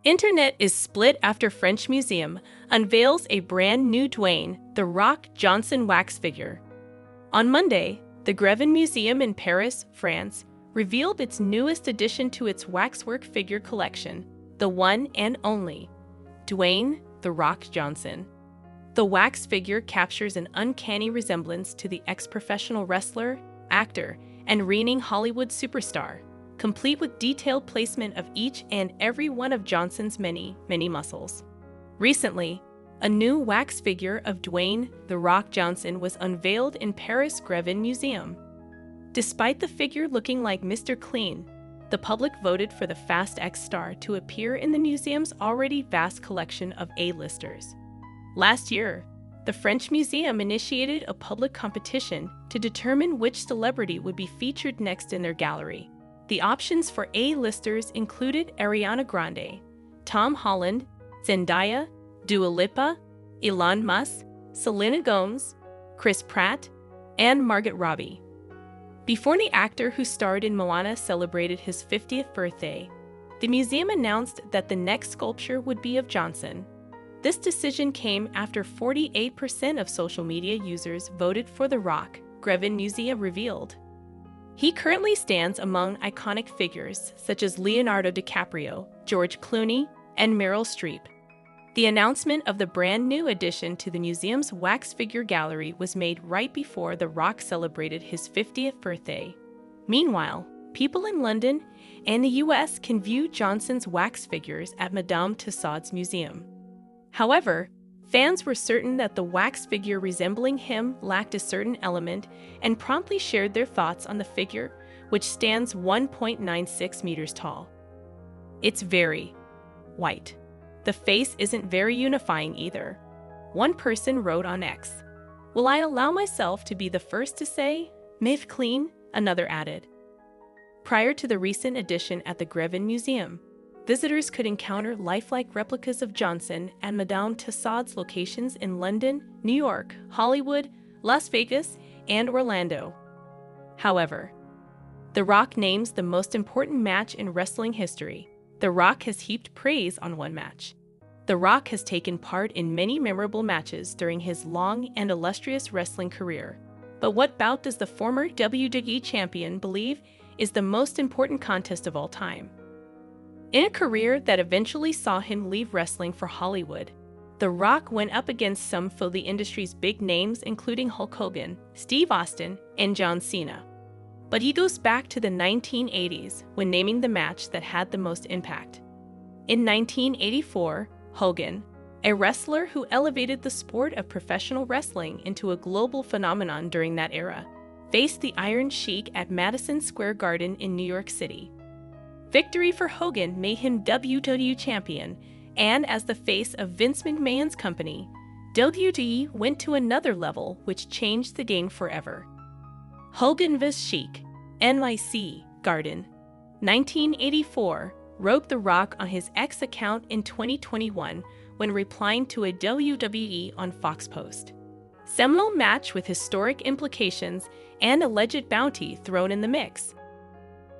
Internet is split after French museum unveils a brand new Dwayne "The Rock" Johnson wax figure. On Monday, the Grevin Museum in Paris, France, revealed its newest addition to its waxwork figure collection, the one and only Dwayne "The Rock" Johnson. The wax figure captures an uncanny resemblance to the ex-professional wrestler, actor, and reigning Hollywood superstar, complete with detailed placement of each and every one of Johnson's many muscles. Recently, a new wax figure of Dwayne "The Rock" Johnson was unveiled in Paris Grevin Museum. Despite the figure looking like Mr. Clean, the public voted for the Fast X star to appear in the museum's already vast collection of A-listers. Last year, the French Museum initiated a public competition to determine which celebrity would be featured next in their gallery. The options for A-listers included Ariana Grande, Tom Holland, Zendaya, Dua Lipa, Elon Musk, Selena Gomez, Chris Pratt, and Margot Robbie. Before the actor who starred in Moana celebrated his 50th birthday, the museum announced that the next sculpture would be of Johnson. This decision came after 48% of social media users voted for The Rock, Grevin Museum revealed. He currently stands among iconic figures such as Leonardo DiCaprio, George Clooney, and Meryl Streep. The announcement of the brand new addition to the museum's wax figure gallery was made right before The Rock celebrated his 50th birthday. Meanwhile, people in London and the US can view Johnson's wax figures at Madame Tussauds Museum. However, fans were certain that the wax figure resembling him lacked a certain element and promptly shared their thoughts on the figure, which stands 1.96 meters tall. It's very white. The face isn't very unifying either. One person wrote on X, "Will I allow myself to be the first to say, myth clean?" Another added. Prior to the recent addition at the Grevin Museum, visitors could encounter lifelike replicas of Johnson at Madame Tussauds locations in London, New York, Hollywood, Las Vegas, and Orlando. However, The Rock names the most important match in wrestling history. The Rock has heaped praise on one match. The Rock has taken part in many memorable matches during his long and illustrious wrestling career. But what bout does the former WWE champion believe is the most important contest of all time? In a career that eventually saw him leave wrestling for Hollywood, The Rock went up against some of the industry's big names including Hulk Hogan, Steve Austin, and John Cena. But he goes back to the 1980s when naming the match that had the most impact. In 1984, Hogan, a wrestler who elevated the sport of professional wrestling into a global phenomenon during that era, faced the Iron Sheik at Madison Square Garden in New York City. Victory for Hogan made him WWE champion, and as the face of Vince McMahon's company, WWE went to another level which changed the game forever. Hogan vs. Sheik, NYC, Garden, 1984, wrote The Rock on his X account in 2021 when replying to a WWE on Fox post. Seminal match with historic implications and alleged bounty thrown in the mix.